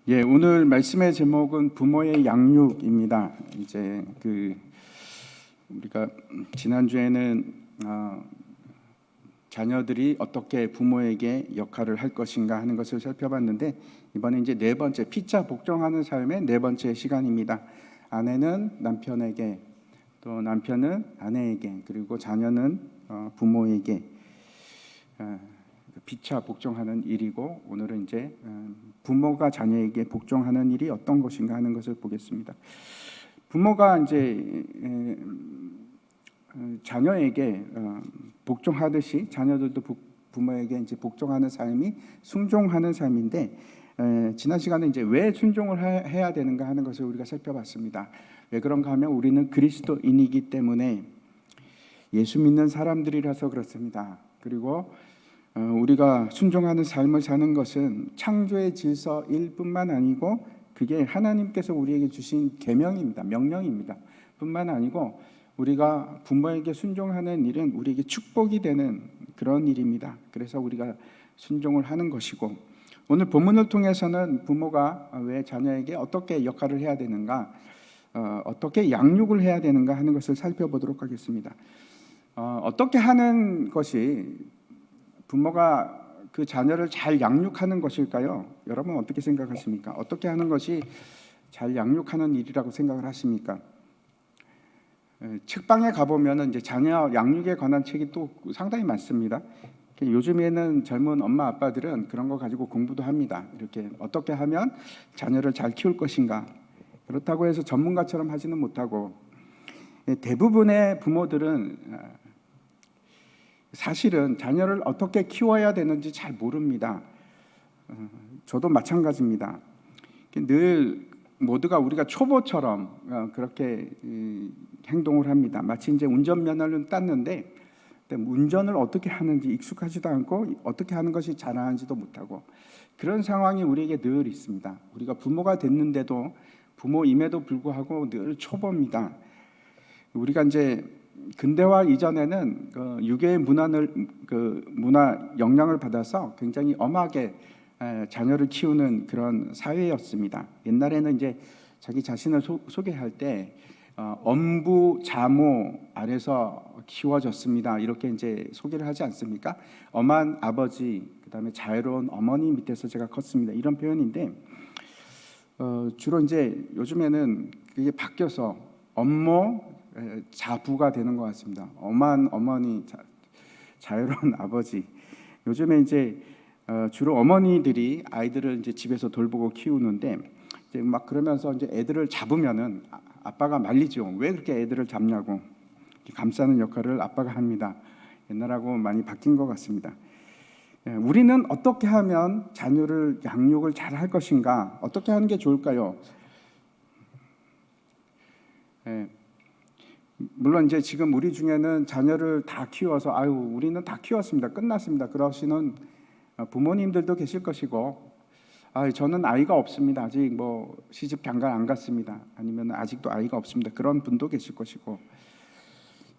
오늘 말씀의 제목은 부모의 양육입니다. 이제 우리가 지난주에는 자녀들이 어떻게 부모에게 역할을 할 것인가 하는 것을 살펴봤는데, 이번에 이제 네 번째, 피자 복종하는 삶의 네 번째 시간입니다. 아내는 남편에게, 또 남편은 아내에게, 그리고 자녀는 부모에게 피차 복종하는 일이고, 오늘은 이제 부모가 자녀에게 복종하는 일이 어떤 것인가 하는 것을 보겠습니다. 부모가 이제 자녀에게 복종하듯이 자녀들도 부모에게 이제 복종하는 삶이 순종하는 삶인데, 지난 시간에 이제 왜 순종을 해야 되는가 하는 것을 우리가 살펴봤습니다. 왜 그런가 하면 우리는 그리스도인이기 때문에, 예수 믿는 사람들이라서 그렇습니다. 그리고 우리가 순종하는 삶을 사는 것은 창조의 질서일 뿐만 아니고, 그게 하나님께서 우리에게 주신 계명입니다. 명령입니다. 뿐만 아니고, 우리가 부모에게 순종하는 일은 우리에게 축복이 되는 그런 일입니다. 그래서 우리가 순종을 하는 것이고, 오늘 본문을 통해서는 부모가 왜 자녀에게 어떻게 역할을 해야 되는가, 어떻게 양육을 해야 되는가 하는 것을 살펴보도록 하겠습니다. 어떻게 하는 것이 부모가 그 자녀를 잘 양육하는 것일까요? 여러분 어떻게 생각하십니까? 어떻게 하는 것이 잘 양육하는 일이라고 생각을 하십니까? 책방에 가보면 이제 자녀 양육에 관한 책이 또 상당히 많습니다. 요즘에는 젊은 엄마 아빠들은 그런 거 가지고 공부도 합니다. 이렇게 어떻게 하면 자녀를 잘 키울 것인가. 그렇다고 해서 전문가처럼 하지는 못하고, 대부분의 부모들은 사실은 자녀를 어떻게 키워야 되는지 잘 모릅니다. 저도 마찬가지입니다. 늘 모두가 우리가 초보처럼 그렇게 행동을 합니다. 마치 이제 운전면허를 땄는데 운전을 어떻게 하는지 익숙하지도 않고, 어떻게 하는 것이 잘하는지도 못하고, 그런 상황이 우리에게 늘 있습니다. 우리가 부모가 됐는데도, 부모임에도 불구하고 늘 초보입니다. 우리가 이제 근대화 이전에는 유교의 문화 영향을 받아서 굉장히 엄하게 자녀를 키우는 그런 사회였습니다. 옛날에는 이제 자기 자신을 소개할 때 엄부 자모 아래서 키워졌습니다, 이렇게 이제 소개를 하지 않습니까? 엄한 아버지, 그다음에 자애로운 어머니 밑에서 제가 컸습니다, 이런 표현인데, 주로 이제 요즘에는 그게 바뀌어서 엄모 자부가 되는 것 같습니다. 엄한 어머니, 자유로운 아버지. 요즘에 이제 주로 어머니들이 아이들을 이제 집에서 돌보고 키우는데, 이제 막 그러면서 이제 애들을 잡으면은 아빠가 말리죠. 왜 그렇게 애들을 잡냐고. 감싸는 역할을 아빠가 합니다. 옛날하고 많이 바뀐 것 같습니다. 우리는 어떻게 하면 자녀를 양육을 잘 할 것인가? 어떻게 하는 게 좋을까요? 물론 이제 지금 우리 중에는 자녀를 다 키워서 우리는 다 키웠습니다, 끝났습니다, 그러시는 부모님들도 계실 것이고, 저는 아이가 없습니다, 아직 시집 장가 안 갔습니다, 아니면 아직도 아이가 없습니다, 그런 분도 계실 것이고.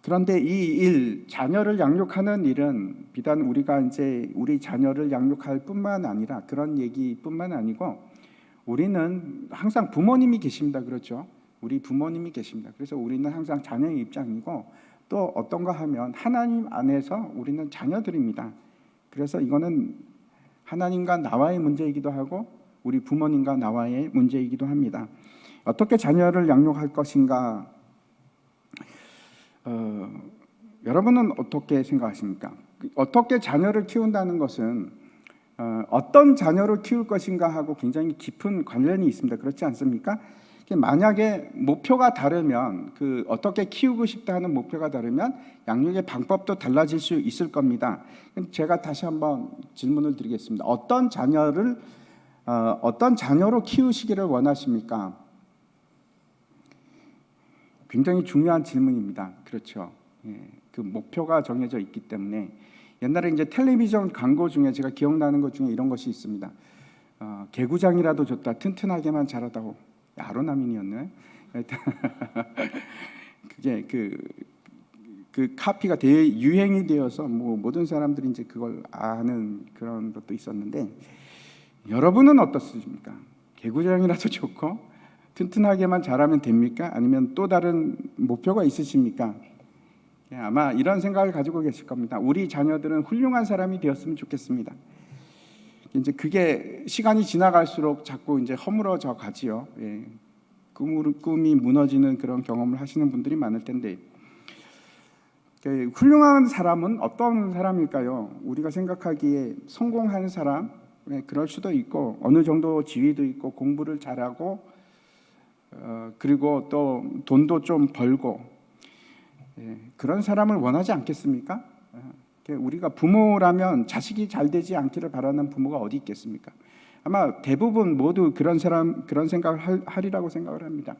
그런데 이 일, 자녀를 양육하는 일은 비단 우리가 이제 우리 자녀를 양육할 뿐만 아니라, 그런 얘기뿐만 아니고, 우리는 항상 부모님이 계십니다. 그렇죠? 우리 부모님이 계십니다. 그래서 우리는 항상 자녀의 입장이고, 또 어떤가 하면 하나님 안에서 우리는 자녀들입니다. 그래서 이거는 하나님과 나와의 문제이기도 하고, 우리 부모님과 나와의 문제이기도 합니다. 어떻게 자녀를 양육할 것인가? 여러분은 어떻게 생각하십니까? 어떻게 자녀를 키운다는 것은 어떤 자녀를 키울 것인가 하고 굉장히 깊은 관련이 있습니다. 그렇지 않습니까? 만약에 목표가 다르면, 어떻게 키우고 싶다 하는 목표가 다르면 양육의 방법도 달라질 수 있을 겁니다. 제가 다시 한번 질문을 드리겠습니다. 어떤 자녀로 키우시기를 원하십니까? 굉장히 중요한 질문입니다. 그렇죠? 그 목표가 정해져 있기 때문에. 옛날에 이제 텔레비전 광고 중에 제가 기억나는 것 중에 이런 것이 있습니다. 개구장이라도 줬다, 튼튼하게만 자라다오. 아로나민이었네. 그게 그 카피가 대유행이 되어서 모든 사람들이 이제 그걸 아는 그런 것도 있었는데, 여러분은 어떻습니까? 개구장이라도 좋고 튼튼하게만 자라면 됩니까? 아니면 또 다른 목표가 있으십니까? 아마 이런 생각을 가지고 계실 겁니다. 우리 자녀들은 훌륭한 사람이 되었으면 좋겠습니다. 이제 그게 시간이 지나갈수록 자꾸 이제 허물어져 가지요. 예. 꿈이 무너지는 그런 경험을 하시는 분들이 많을 텐데, 훌륭한 사람은 어떤 사람일까요? 우리가 생각하기에 성공하는 사람, 그럴 수도 있고 어느 정도 지위도 있고 공부를 잘하고 그리고 또 돈도 좀 벌고 그런 사람을 원하지 않겠습니까? 우리가 부모라면 자식이 잘 되지 않기를 바라는 부모가 어디 있겠습니까? 아마 대부분 모두 그런 생각을 하리라고 생각을 합니다.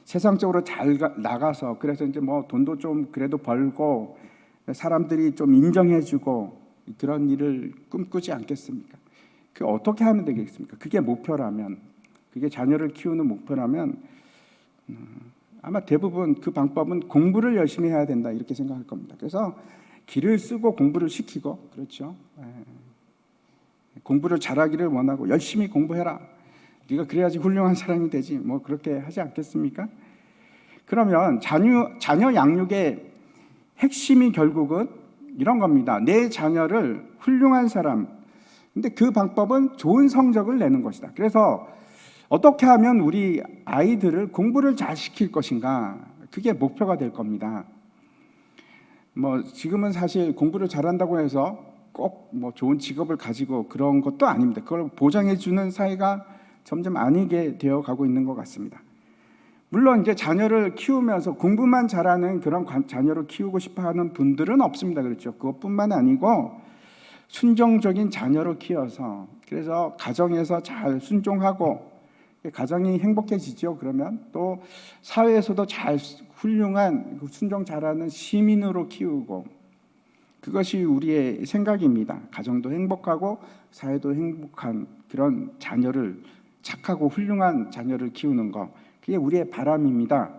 세상적으로 잘 나가서 그래서 이제 뭐 돈도 좀 그래도 벌고 사람들이 좀 인정해주고 그런 일을 꿈꾸지 않겠습니까? 그 어떻게 하면 되겠습니까? 그게 목표라면, 그게 자녀를 키우는 목표라면 아마 대부분 그 방법은 공부를 열심히 해야 된다 이렇게 생각할 겁니다. 그래서 기를 쓰고 공부를 시키고, 그렇죠? 공부를 잘하기를 원하고 열심히 공부해라. 네가 그래야지 훌륭한 사람이 되지. 뭐 그렇게 하지 않겠습니까? 그러면 자녀 양육의 핵심이 결국은 이런 겁니다. 내 자녀를 훌륭한 사람. 근데 그 방법은 좋은 성적을 내는 것이다. 그래서 어떻게 하면 우리 아이들을 공부를 잘 시킬 것인가? 그게 목표가 될 겁니다. 뭐 지금은 사실 공부를 잘한다고 해서 꼭 뭐 좋은 직업을 가지고 그런 것도 아닙니다. 그걸 보장해 주는 사회가 점점 아니게 되어 가고 있는 것 같습니다. 물론 이제 자녀를 키우면서 공부만 잘하는 그런 자녀를 키우고 싶어하는 분들은 없습니다. 그렇죠? 그것뿐만 아니고 순종적인 자녀로 키워서 그래서 가정에서 잘 순종하고 가정이 행복해지죠. 그러면 또 사회에서도 잘 훌륭한 순종 잘하는 시민으로 키우고 그것이 우리의 생각입니다. 가정도 행복하고 사회도 행복한 그런 자녀를 착하고 훌륭한 자녀를 키우는 것 그게 우리의 바람입니다.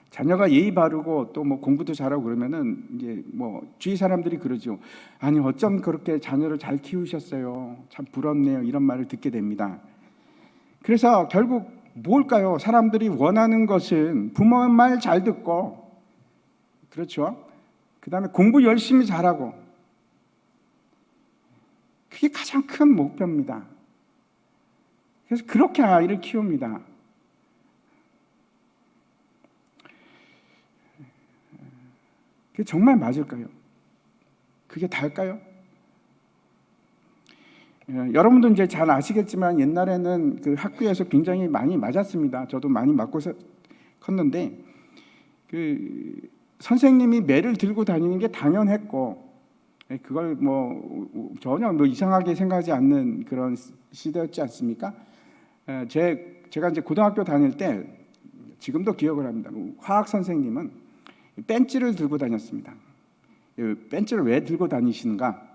자녀가 예의 바르고 또 뭐 공부도 잘하고 그러면은 이제 뭐 주위 사람들이 그러죠. 아니 어쩜 그렇게 자녀를 잘 키우셨어요. 참 부럽네요. 이런 말을 듣게 됩니다. 그래서 결국 뭘까요? 사람들이 원하는 것은 부모 말 잘 듣고 그렇죠. 그 다음에 공부 열심히 잘하고 그게 가장 큰 목표입니다. 그래서 그렇게 아이를 키웁니다. 그게 정말 맞을까요? 그게 다일까요? 여러분도 이제 잘 아시겠지만 옛날에는 그 학교에서 굉장히 많이 맞았습니다. 저도 많이 맞고 컸는데 그 선생님이 매를 들고 다니는 게 당연했고 그걸 뭐 전혀 뭐 이상하게 생각하지 않는 그런 시대였지 않습니까? 제가 이제 고등학교 다닐 때 지금도 기억을 합니다. 화학 선생님은 벤치를 들고 다녔습니다. 벤치를 왜 들고 다니시는가?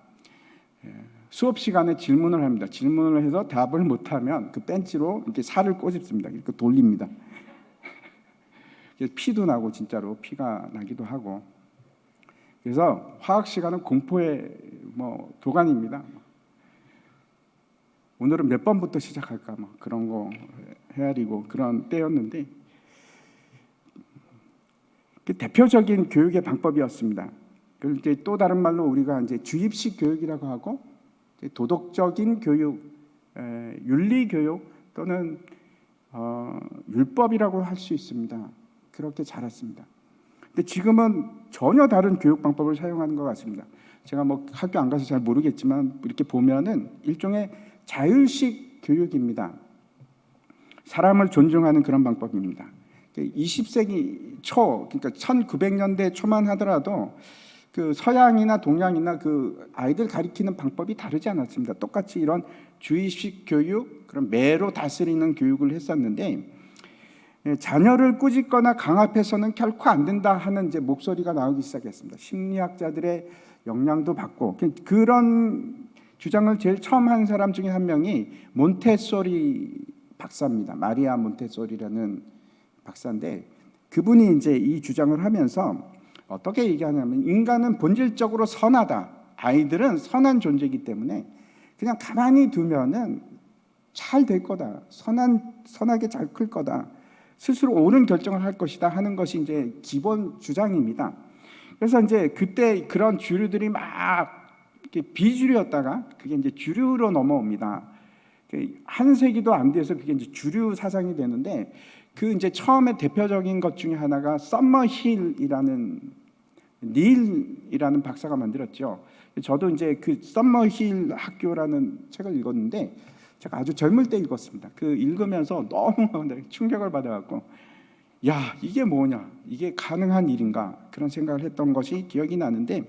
수업 시간에 질문을 합니다. 질문을 해서 답을 못하면 그 벤치로 이렇게 살을 꼬집습니다. 이렇게 돌립니다. 피도 나고 진짜로 피가 나기도 하고. 그래서 화학 시간은 공포의 뭐 도가니입니다. 오늘은 몇 번부터 시작할까 뭐 그런 거 헤아리고 그런 때였는데 그 대표적인 교육의 방법이었습니다. 그걸 이제 또 다른 말로 우리가 이제 주입식 교육이라고 하고 도덕적인 교육, 윤리 교육 또는 율법이라고 할 수 있습니다. 그렇게 자랐습니다. 근데 지금은 전혀 다른 교육 방법을 사용하는 것 같습니다. 제가 뭐 학교 안 가서 잘 모르겠지만 이렇게 보면은 일종의 자율식 교육입니다. 사람을 존중하는 그런 방법입니다. 20세기 초, 그러니까 1900년대 초만 하더라도 그 서양이나 동양이나 그 아이들 가리키는 방법이 다르지 않았습니다. 똑같이 이런 주의식 교육, 그런 매로 다스리는 교육을 했었는데 자녀를 꾸짖거나 강압해서는 결코 안 된다 하는 이제 목소리가 나오기 시작했습니다. 심리학자들의 영향도 받고 그런 주장을 제일 처음 한 사람 중에 한 명이 몬테소리 박사입니다. 마리아 몬테소리라는 박사인데 그분이 이제 이 주장을 하면서 어떻게 얘기하냐면 인간은 본질적으로 선하다. 아이들은 선한 존재이기 때문에 그냥 가만히 두면은 잘 될 거다. 선하게 잘 클 거다. 스스로 옳은 결정을 할 것이다 하는 것이 이제 기본 주장입니다. 그래서 이제 그때 그런 주류들이 막 이렇게 비주류였다가 그게 이제 주류로 넘어옵니다. 한 세기도 안 돼서 그게 이제 주류 사상이 되는데, 그 이제 처음에 대표적인 것 중에 하나가 썸머힐이라는 닐이라는 박사가 만들었죠. 저도 이제 그 썸머힐 학교라는 책을 읽었는데, 제가 아주 젊을 때 읽었습니다. 그 읽으면서 너무 충격을 받아갖고, 야, 이게 뭐냐, 이게 가능한 일인가, 그런 생각을 했던 것이 기억이 나는데,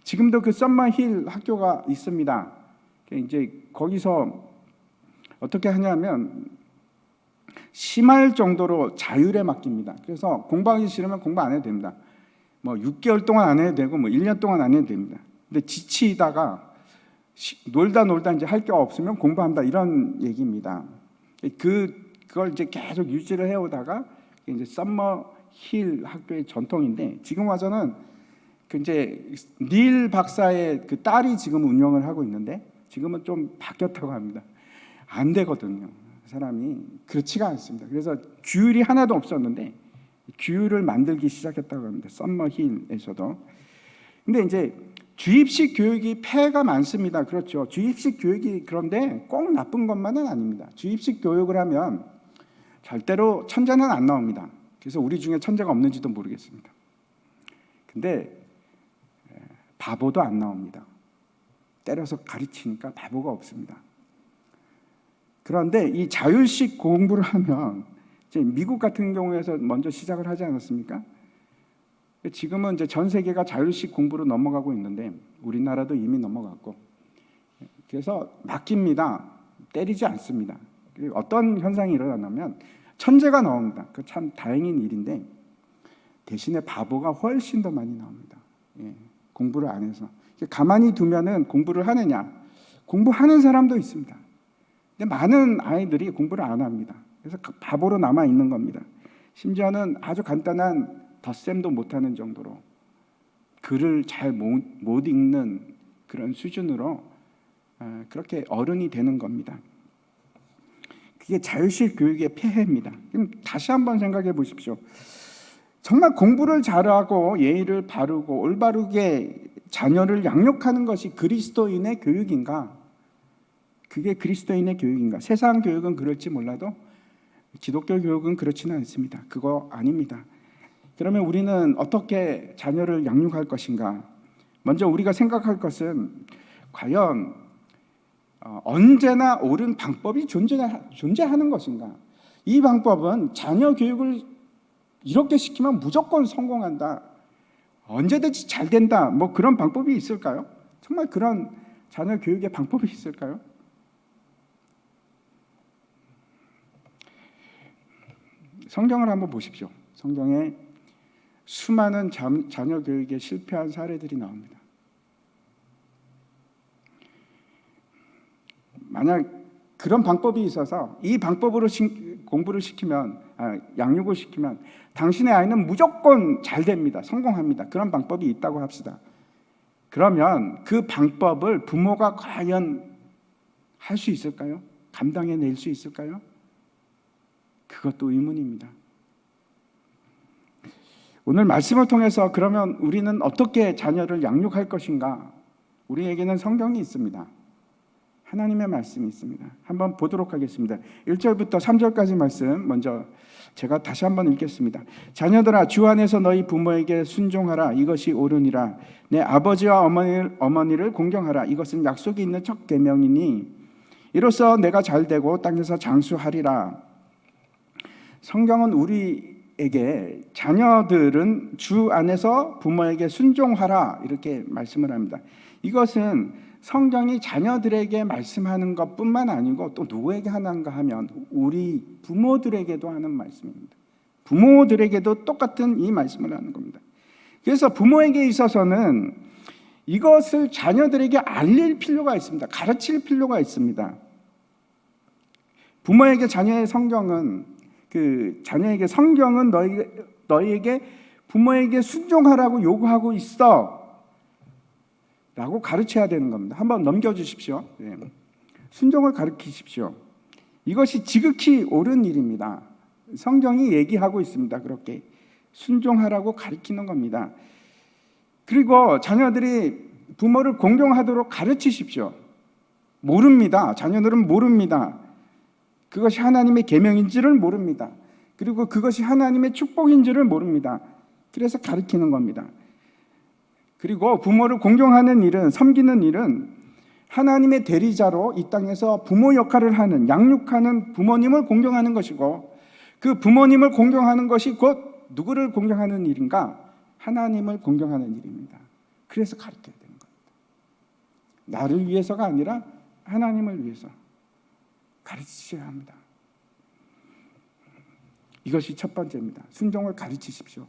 지금도 그 썸머힐 학교가 있습니다. 이제 거기서 어떻게 하냐면 심할 정도로 자율에 맡깁니다. 그래서 공부하기 싫으면 공부 안 해도 됩니다. 뭐 6개월 동안 안 해도 되고 뭐 1년 동안 안 해도 됩니다. 근데 지치다가 놀다 이제 할 게 없으면 공부한다, 이런 얘기입니다. 그걸 이제 계속 유지를 해오다가 이제 썸머힐 학교의 전통인데, 지금 와서는 그 이제 닐 박사의 그 딸이 지금 운영을 하고 있는데, 지금은 좀 바뀌었다고 합니다. 안 되거든요. 사람이 그렇지가 않습니다. 그래서 규율이 하나도 없었는데 규율을 만들기 시작했다고 합니다. 썸머힐에서도. 근데 이제 주입식 교육이 폐해가 많습니다. 그렇죠. 주입식 교육이 그런데 꼭 나쁜 것만은 아닙니다. 주입식 교육을 하면 절대로 천재는 안 나옵니다. 그래서 우리 중에 천재가 없는지도 모르겠습니다. 근데 바보도 안 나옵니다. 때려서 가르치니까 바보가 없습니다. 그런데 이 자율식 공부를 하면, 이제 미국 같은 경우에서 먼저 시작을 하지 않았습니까? 지금은 이제 전 세계가 자율식 공부로 넘어가고 있는데 우리나라도 이미 넘어갔고, 그래서 맡깁니다. 때리지 않습니다. 어떤 현상이 일어나냐면 천재가 나옵니다. 그 참 다행인 일인데, 대신에 바보가 훨씬 더 많이 나옵니다. 공부를 안 해서. 가만히 두면은 공부를 하느냐? 공부하는 사람도 있습니다. 근데 많은 아이들이 공부를 안 합니다. 그래서 바보로 남아 있는 겁니다. 심지어는 아주 간단한 덧셈도 못하는 정도로 글을 잘 못 읽는 그런 수준으로 그렇게 어른이 되는 겁니다. 그게 자율식 교육의 폐해입니다. 그럼 다시 한번 생각해 보십시오. 정말 공부를 잘하고 예의를 바르고 올바르게 자녀를 양육하는 것이 그리스도인의 교육인가? 그게 그리스도인의 교육인가? 세상 교육은 그럴지 몰라도 기독교 교육은 그렇지는 않습니다. 그거 아닙니다. 그러면 우리는 어떻게 자녀를 양육할 것인가? 먼저 우리가 생각할 것은 과연 언제나 옳은 방법이 존재하는 것인가? 이 방법은 자녀 교육을 이렇게 시키면 무조건 성공한다, 언제든지 잘 된다, 뭐 그런 방법이 있을까요? 정말 그런 자녀 교육의 방법이 있을까요? 성경을 한번 보십시오. 성경에 수많은 자녀 교육에 실패한 사례들이 나옵니다. 만약 그런 방법이 있어서 이 방법으로 공부를 시키면, 양육을 시키면 당신의 아이는 무조건 잘 됩니다. 성공합니다. 그런 방법이 있다고 합시다. 그러면 그 방법을 부모가 과연 할 수 있을까요? 감당해낼 수 있을까요? 그것도 의문입니다. 오늘 말씀을 통해서 그러면 우리는 어떻게 자녀를 양육할 것인가? 우리에게는 성경이 있습니다. 하나님의 말씀이 있습니다. 한번 보도록 하겠습니다. 1절부터 3절까지 말씀 먼저 제가 다시 한번 읽겠습니다. 자녀들아, 주 안에서 너희 부모에게 순종하라. 이것이 옳으니라. 내 아버지와 어머니를 공경하라. 이것은 약속이 있는 첫 계명이니 이로써 내가 잘되고 땅에서 장수하리라. 성경은 우리에게 자녀들은 주 안에서 부모에게 순종하라, 이렇게 말씀을 합니다. 이것은 성경이 자녀들에게 말씀하는 것뿐만 아니고 또 누구에게 하는가 하면 우리 부모들에게도 하는 말씀입니다. 부모들에게도 똑같은 이 말씀을 하는 겁니다. 그래서 부모에게 있어서는 이것을 자녀들에게 알릴 필요가 있습니다. 가르칠 필요가 있습니다. 부모에게 자녀의 성경은 자녀에게 성경은 너희에게 부모에게 순종하라고 요구하고 있어 라고 가르쳐야 되는 겁니다. 한번 넘겨주십시오. 순종을 가르치십시오. 이것이 지극히 옳은 일입니다. 성경이 얘기하고 있습니다. 그렇게 순종하라고 가르치는 겁니다. 그리고 자녀들이 부모를 공경하도록 가르치십시오. 모릅니다. 자녀들은 모릅니다. 그것이 하나님의 계명인지를 모릅니다. 그리고 그것이 하나님의 축복인지를 모릅니다. 그래서 가르치는 겁니다. 그리고 부모를 공경하는 일은, 섬기는 일은 하나님의 대리자로 이 땅에서 부모 역할을 하는, 양육하는 부모님을 공경하는 것이고, 그 부모님을 공경하는 것이 곧 누구를 공경하는 일인가? 하나님을 공경하는 일입니다. 그래서 가르쳐야 되는 겁니다. 나를 위해서가 아니라 하나님을 위해서 가르치셔야 합니다. 이것이 첫 번째입니다. 순종을 가르치십시오.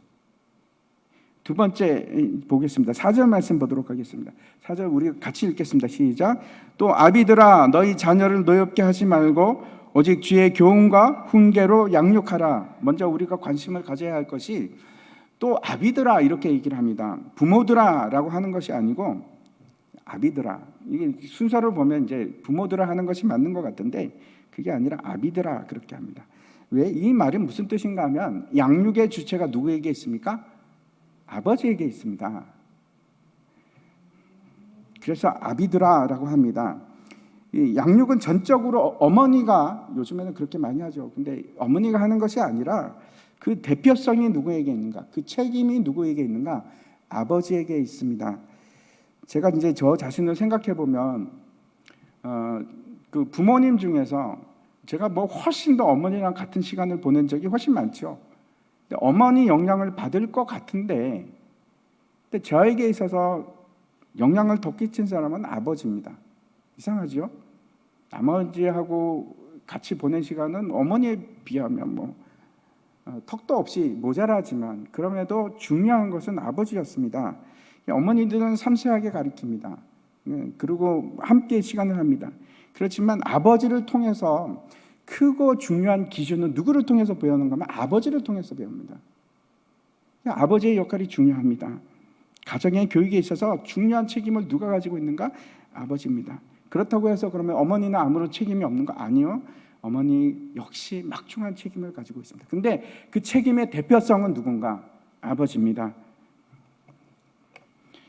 두 번째 보겠습니다. 4절 말씀 보도록 하겠습니다. 4절 우리 같이 읽겠습니다. 시작. 또 아비들아 너희 자녀를 노엽게 하지 말고 오직 주의 교훈과 훈계로 양육하라. 먼저 우리가 관심을 가져야 할 것이 또 아비들아 이렇게 얘기를 합니다. 부모들아라고 하는 것이 아니고 아비들아. 이게 순서를 보면 이제 부모들아 하는 것이 맞는 것 같은데 그게 아니라 아비들아 그렇게 합니다. 왜? 이 말이 무슨 뜻인가 하면 양육의 주체가 누구에게 있습니까? 아버지에게 있습니다. 그래서 아비들아라고 합니다. 이 양육은 전적으로 어머니가 요즘에는 그렇게 많이 하죠. 근데 어머니가 하는 것이 아니라 그 대표성이 누구에게 있는가? 그 책임이 누구에게 있는가? 아버지에게 있습니다. 제가 이제 저 자신을 생각해 보면 그 부모님 중에서 제가 뭐 훨씬 더 어머니랑 같은 시간을 보낸 적이 훨씬 많죠. 근데 어머니 영향을 받을 것 같은데, 근데 저에게 있어서 영향을 더 끼친 사람은 아버지입니다. 이상하죠? 아버지하고 같이 보낸 시간은 어머니에 비하면 뭐 턱도 없이 모자라지만 그럼에도 중요한 것은 아버지였습니다. 어머니들은 섬세하게 가르칩니다. 그리고 함께 시간을 합니다. 그렇지만 아버지를 통해서 크고 중요한 기준은 누구를 통해서 배우는가 하면 아버지를 통해서 배웁니다. 아버지의 역할이 중요합니다. 가정의 교육에 있어서 중요한 책임을 누가 가지고 있는가? 아버지입니다. 그렇다고 해서 그러면 어머니는 아무런 책임이 없는 거 아니요. 어머니 역시 막중한 책임을 가지고 있습니다. 근데 그 책임의 대표성은 누군가? 아버지입니다.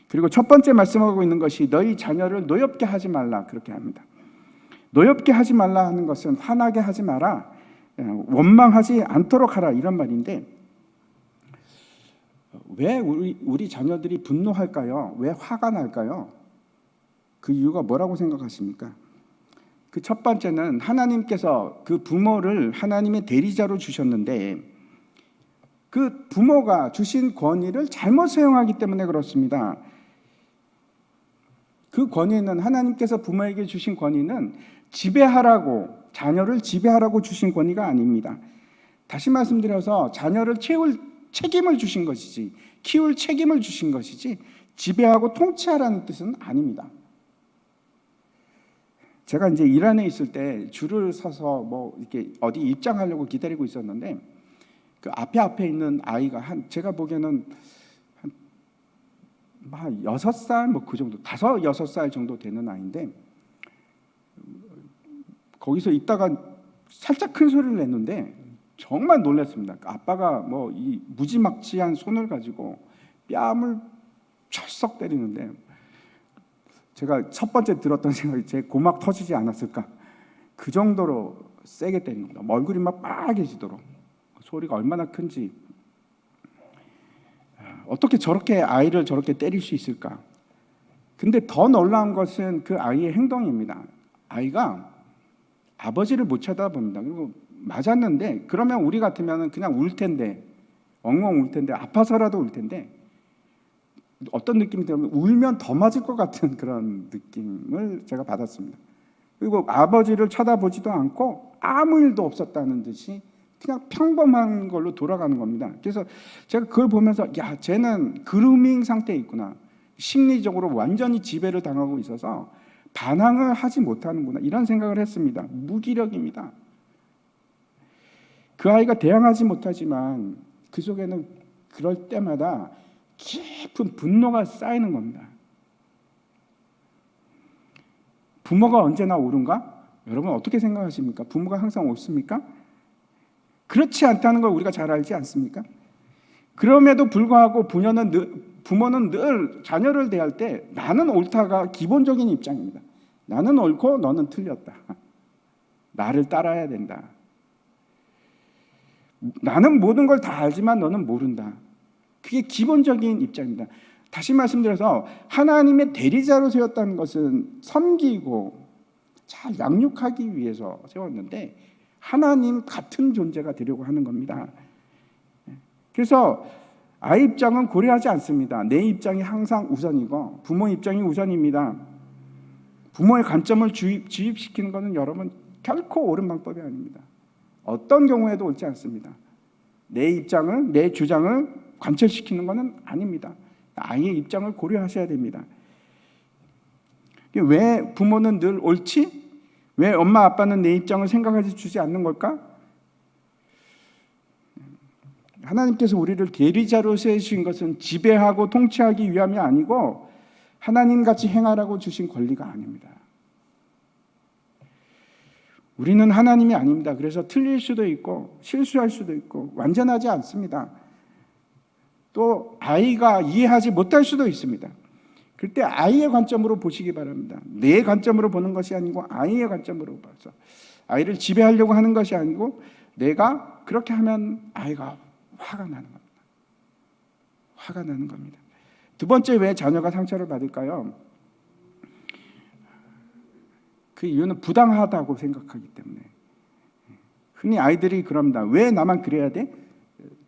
그리고 첫 번째 말씀하고 있는 것이 너희 자녀를 노엽게 하지 말라 그렇게 합니다. 노엽게 하지 말라 하는 것은 화나게 하지 마라, 원망하지 않도록 하라 이런 말인데 왜 우리 자녀들이 분노할까요? 왜 화가 날까요? 그 이유가 뭐라고 생각하십니까? 그 첫 번째는 하나님께서 그 부모를 하나님의 대리자로 주셨는데 그 부모가 주신 권위를 잘못 사용하기 때문에 그렇습니다. 그 권위는 하나님께서 부모에게 주신 권위는 지배하라고, 자녀를 지배하라고 주신 권위가 아닙니다. 다시 말씀드려서 자녀를 채울 책임을 주신 것이지, 키울 책임을 주신 것이지 지배하고 통치하라는 뜻은 아닙니다. 제가 이제 이란에 있을 때 줄을 서서 뭐 이렇게 어디 입장하려고 기다리고 있었는데 그 앞에 있는 아이가 제가 보기에는 한 6살 뭐 그 정도, 5, 6살 정도 되는 아이인데 거기서 있다가 살짝 큰 소리를 냈는데 정말 놀랐습니다. 아빠가 뭐 이 무지막지한 손을 가지고 뺨을 철썩 때리는데 제가 첫 번째 들었던 생각이 제 고막 터지지 않았을까? 그 정도로 세게 때리는 겁니다. 얼굴이 막 빨개지도록. 소리가 얼마나 큰지. 어떻게 저렇게 아이를 저렇게 때릴 수 있을까? 근데 더 놀라운 것은 그 아이의 행동입니다. 아이가 아버지를 못 쳐다봅니다. 그리고 맞았는데 그러면 우리 같으면 그냥 울 텐데, 엉엉 울 텐데, 아파서라도 울 텐데 어떤 느낌이 들면 울면 더 맞을 것 같은 그런 느낌을 제가 받았습니다. 그리고 아버지를 쳐다보지도 않고 아무 일도 없었다는 듯이 그냥 평범한 걸로 돌아가는 겁니다. 그래서 제가 그걸 보면서 야, 쟤는 그루밍 상태에 있구나. 심리적으로 완전히 지배를 당하고 있어서 반항을 하지 못하는구나. 이런 생각을 했습니다. 무기력입니다. 그 아이가 대항하지 못하지만 그 속에는 그럴 때마다 깊은 분노가 쌓이는 겁니다. 부모가 언제나 옳은가? 여러분 어떻게 생각하십니까? 부모가 항상 옳습니까? 그렇지 않다는 걸 우리가 잘 알지 않습니까? 그럼에도 불구하고 부모는 늘 자녀를 대할 때 나는 옳다가 기본적인 입장입니다. 나는 옳고 너는 틀렸다. 나를 따라야 된다. 나는 모든 걸 다 알지만 너는 모른다. 그게 기본적인 입장입니다. 다시 말씀드려서 하나님의 대리자로 세웠다는 것은 섬기고 잘 양육하기 위해서 세웠는데 하나님 같은 존재가 되려고 하는 겁니다. 그래서 아이 입장은 고려하지 않습니다. 내 입장이 항상 우선이고 부모 입장이 우선입니다. 부모의 관점을 주입시키는 것은 여러분 결코 옳은 방법이 아닙니다. 어떤 경우에도 옳지 않습니다. 내 입장을, 내 주장을 관철시키는 것은 아닙니다. 아이의 입장을 고려하셔야 됩니다. 왜 부모는 늘 옳지? 왜 엄마 아빠는 내 입장을 생각해 주지 않는 걸까? 하나님께서 우리를 대리자로 세우신 것은 지배하고 통치하기 위함이 아니고 하나님같이 행하라고 주신 권리가 아닙니다. 우리는 하나님이 아닙니다. 그래서 틀릴 수도 있고 실수할 수도 있고 완전하지 않습니다. 또 아이가 이해하지 못할 수도 있습니다. 그때 아이의 관점으로 보시기 바랍니다. 내 관점으로 보는 것이 아니고 아이의 관점으로 봐서 아이를 지배하려고 하는 것이 아니고 내가 그렇게 하면 아이가 화가 나는 겁니다. 화가 나는 겁니다. 두 번째, 왜 자녀가 상처를 받을까요? 그 이유는 부당하다고 생각하기 때문에. 흔히 아이들이 그럽니다. 왜 나만 그래야 돼?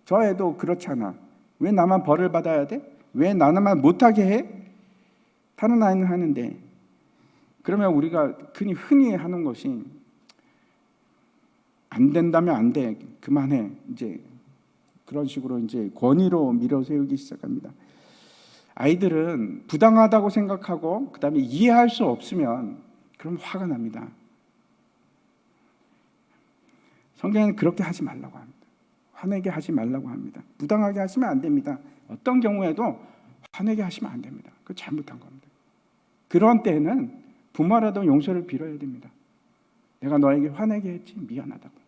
저 애도 그렇잖아. 왜 나만 벌을 받아야 돼? 왜 나만 못하게 해? 다른 아이는 하는데. 그러면 우리가 흔히 하는 것이 안 된다면 안 돼. 그만해. 이제 그런 식으로 이제 권위로 밀어세우기 시작합니다. 아이들은 부당하다고 생각하고 그다음에 이해할 수 없으면 그럼 화가 납니다. 성경에는 그렇게 하지 말라고 합니다. 화내게 하지 말라고 합니다. 부당하게 하시면 안 됩니다. 어떤 경우에도 화내게 하시면 안 됩니다. 그거 잘못한 겁니다. 그런 때는 부모라도 용서를 빌어야 됩니다. 내가 너에게 화내게 했지 미안하다고.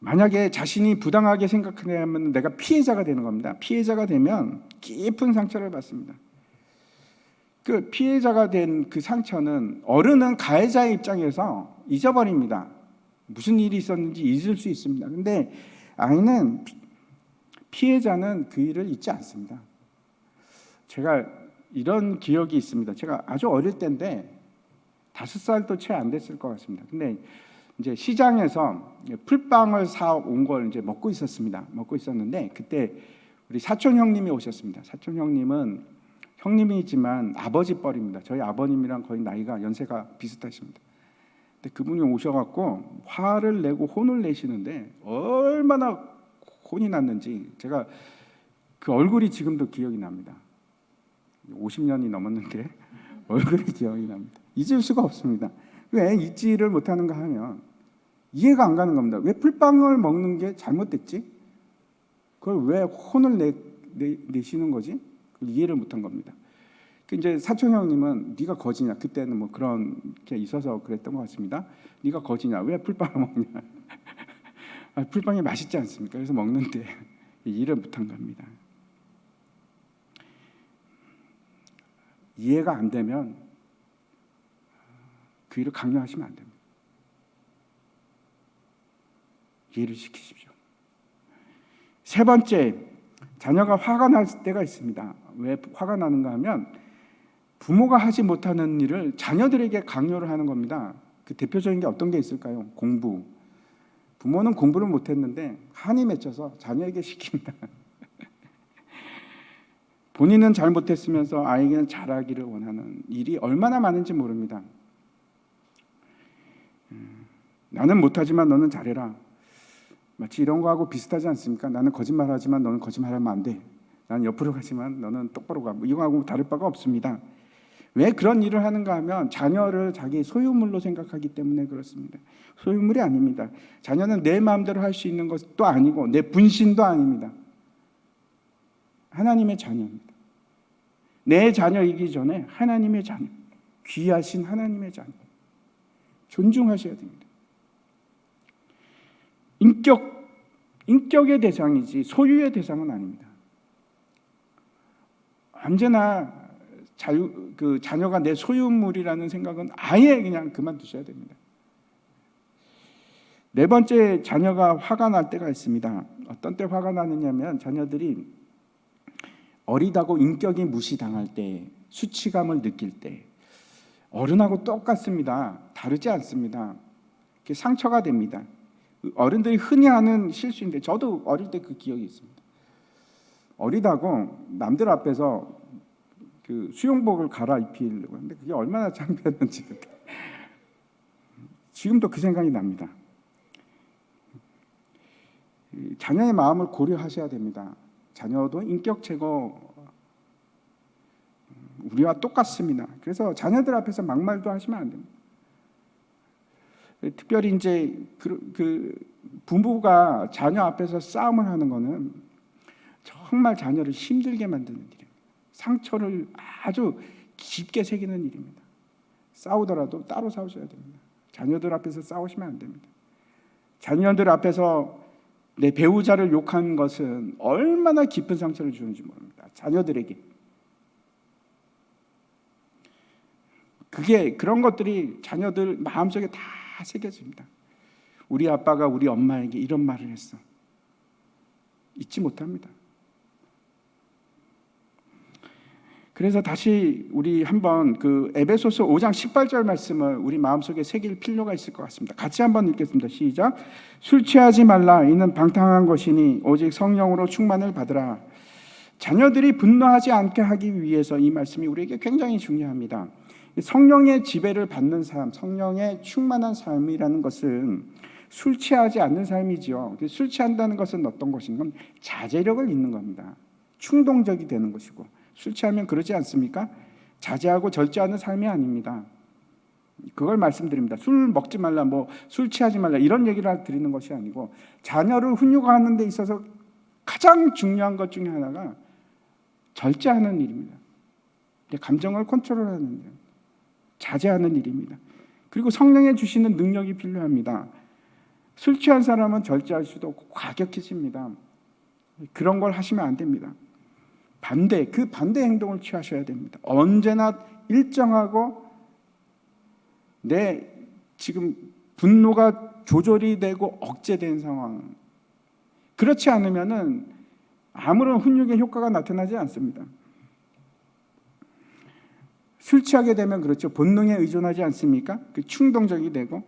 만약에 자신이 부당하게 생각하면 내가 피해자가 되는 겁니다. 피해자가 되면 깊은 상처를 받습니다. 그 피해자가 된 그 상처는 어른은 가해자의 입장에서 잊어버립니다. 무슨 일이 있었는지 잊을 수 있습니다. 그런데 아이는 피해자는 그 일을 잊지 않습니다. 제가 이런 기억이 있습니다. 제가 아주 어릴 때인데 5살도 채 안 됐을 것 같습니다. 근데 이제 시장에서 풀빵을 사 온 걸 이제 먹고 있었습니다. 먹고 있었는데 그때 우리 사촌 형님이 오셨습니다. 사촌 형님은 형님이지만 아버지 뻘입니다. 저희 아버님이랑 거의 나이가 연세가 비슷하십니다. 근데 그분이 오셔갖고 화를 내고 혼을 내시는데 얼마나 혼이 났는지 제가 그 얼굴이 지금도 기억이 납니다. 50년이 넘었는데 얼굴이 기억이 납니다. 잊을 수가 없습니다. 왜 잊지를 못하는가 하면 이해가 안 가는 겁니다. 왜 풀빵을 먹는 게 잘못됐지? 그걸 왜 혼을 내시는 거지? 그걸 이해를 못한 겁니다. 이제 사촌 형님은 네가 거지냐? 그때는 뭐 그런 게 있어서 그랬던 것 같습니다. 네가 거지냐? 왜 풀빵을 먹냐? 풀빵이 맛있지 않습니까? 그래서 먹는데 이해를 못한 겁니다. 이해가 안 되면 그 일을 강요하시면 안 됩니다. 이해를 시키십시오. 세 번째, 자녀가 화가 날 때가 있습니다. 왜 화가 나는가 하면 부모가 하지 못하는 일을 자녀들에게 강요를 하는 겁니다. 그 대표적인 게 어떤 게 있을까요? 공부. 부모는 공부를 못했는데 한이 맺혀서 자녀에게 시킵니다. 본인은 잘 못했으면서 아이에게는 잘하기를 원하는 일이 얼마나 많은지 모릅니다. 나는 못하지만 너는 잘해라. 마치 이런 거하고 비슷하지 않습니까? 나는 거짓말하지만 너는 거짓말하면 안 돼. 나는 옆으로 가지만 너는 똑바로 가. 이거하고 다를 바가 없습니다. 왜 그런 일을 하는가 하면 자녀를 자기 소유물로 생각하기 때문에 그렇습니다. 소유물이 아닙니다. 자녀는 내 마음대로 할 수 있는 것도 아니고 내 분신도 아닙니다. 하나님의 자녀입니다. 내 자녀이기 전에 하나님의 자녀, 귀하신 하나님의 자녀 존중하셔야 됩니다. 인격의 대상이지 소유의 대상은 아닙니다. 언제나 자녀가 내 소유물이라는 생각은 아예 그냥 그만두셔야 됩니다. 네 번째, 자녀가 화가 날 때가 있습니다. 어떤 때 화가 나느냐면 자녀들이 어리다고 인격이 무시당할 때, 수치감을 느낄 때. 어른하고 똑같습니다. 다르지 않습니다. 상처가 됩니다. 어른들이 흔히 하는 실수인데 저도 어릴 때 그 기억이 있습니다. 어리다고 남들 앞에서 그 수영복을 갈아입히려고 하는데 그게 얼마나 창피했는지 지금도 그 생각이 납니다. 자녀의 마음을 고려하셔야 됩니다. 자녀도 인격 제거 우리와 똑같습니다. 그래서 자녀들 앞에서 막말도 하시면 안 됩니다. 특별히 이제 그 부부가 자녀 앞에서 싸움을 하는 거는 정말 자녀를 힘들게 만드는 일입니다. 상처를 아주 깊게 새기는 일입니다. 싸우더라도 따로 싸우셔야 됩니다. 자녀들 앞에서 싸우시면 안 됩니다. 자녀들 앞에서 내 배우자를 욕한 것은 얼마나 깊은 상처를 주는지 모릅니다. 자녀들에게. 그런 것들이 자녀들 마음속에 다 새겨집니다. 우리 아빠가 우리 엄마에게 이런 말을 했어. 잊지 못합니다. 그래서 다시 우리 한번 그 에베소서 5장 18절 말씀을 우리 마음속에 새길 필요가 있을 것 같습니다. 같이 한번 읽겠습니다. 시작. 술 취하지 말라. 이는 방탕한 것이니 오직 성령으로 충만을 받으라. 자녀들이 분노하지 않게 하기 위해서 이 말씀이 우리에게 굉장히 중요합니다. 성령의 지배를 받는 삶, 성령의 충만한 삶이라는 것은 술 취하지 않는 삶이지요. 술 취한다는 것은 어떤 것인가? 자제력을 잃는 겁니다. 충동적이 되는 것이고, 술 취하면 그러지 않습니까? 자제하고 절제하는 삶이 아닙니다. 그걸 말씀드립니다. 술 먹지 말라, 술 취하지 말라 이런 얘기를 드리는 것이 아니고 자녀를 훈육하는 데 있어서 가장 중요한 것 중에 하나가 절제하는 일입니다. 감정을 컨트롤하는 일, 자제하는 일입니다. 그리고 성령의 주시는 능력이 필요합니다. 술 취한 사람은 절제할 수도 없고 과격해집니다. 그런 걸 하시면 안 됩니다. 그 반대 행동을 취하셔야 됩니다. 언제나 일정하고 내 지금 분노가 조절이 되고 억제된 상황. 그렇지 않으면은 아무런 훈육의 효과가 나타나지 않습니다. 술 취하게 되면 그렇죠. 본능에 의존하지 않습니까? 충동적이 되고.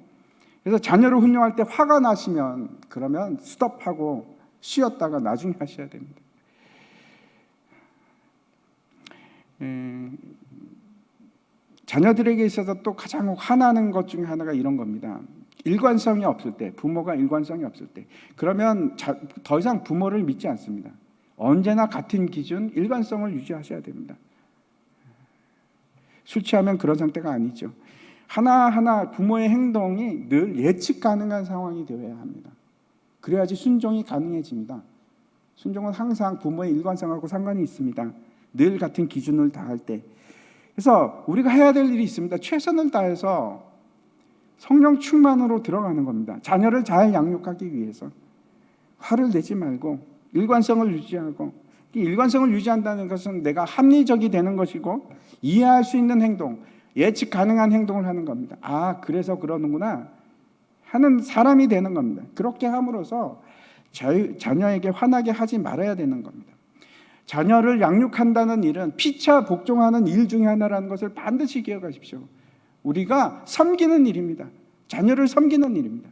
그래서 자녀를 훈육할 때 화가 나시면 그러면 스톱하고 쉬었다가 나중에 하셔야 됩니다. 자녀들에게 있어서 또 가장 화나는 것 중에 하나가 이런 겁니다. 일관성이 없을 때, 부모가 일관성이 없을 때, 그러면 더 이상 부모를 믿지 않습니다. 언제나 같은 기준, 일관성을 유지하셔야 됩니다. 술 취하면 그런 상태가 아니죠. 하나하나 부모의 행동이 늘 예측 가능한 상황이 되어야 합니다. 그래야지 순종이 가능해집니다. 순종은 항상 부모의 일관성하고 상관이 있습니다. 늘 같은 기준을 다할 때. 그래서 우리가 해야 될 일이 있습니다. 최선을 다해서 성령 충만으로 들어가는 겁니다. 자녀를 잘 양육하기 위해서 화를 내지 말고 일관성을 유지하고, 이 일관성을 유지한다는 것은 내가 합리적이 되는 것이고 이해할 수 있는 행동, 예측 가능한 행동을 하는 겁니다. 그래서 그러는구나 하는 사람이 되는 겁니다. 그렇게 함으로써 자녀에게 화나게 하지 말아야 되는 겁니다. 자녀를 양육한다는 일은 피차 복종하는 일 중에 하나라는 것을 반드시 기억하십시오. 우리가 섬기는 일입니다. 자녀를 섬기는 일입니다.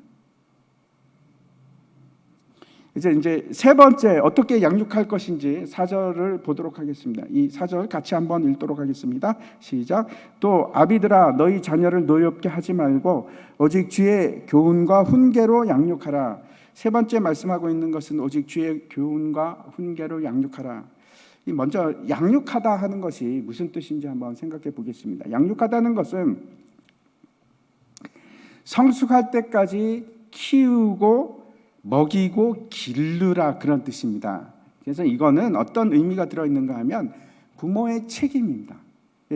이제 세 번째 어떻게 양육할 것인지 4절을 보도록 하겠습니다. 이 4절 같이 한번 읽도록 하겠습니다. 시작. 또 아비들아 너희 자녀를 노엽게 하지 말고 오직 주의 교훈과 훈계로 양육하라. 세 번째 말씀하고 있는 것은 오직 주의 교훈과 훈계로 양육하라. 먼저 양육하다 하는 것이 무슨 뜻인지 한번 생각해 보겠습니다. 양육하다는 것은 성숙할 때까지 키우고 먹이고 기르라 그런 뜻입니다. 그래서 이거는 어떤 의미가 들어있는가 하면 부모의 책임입니다.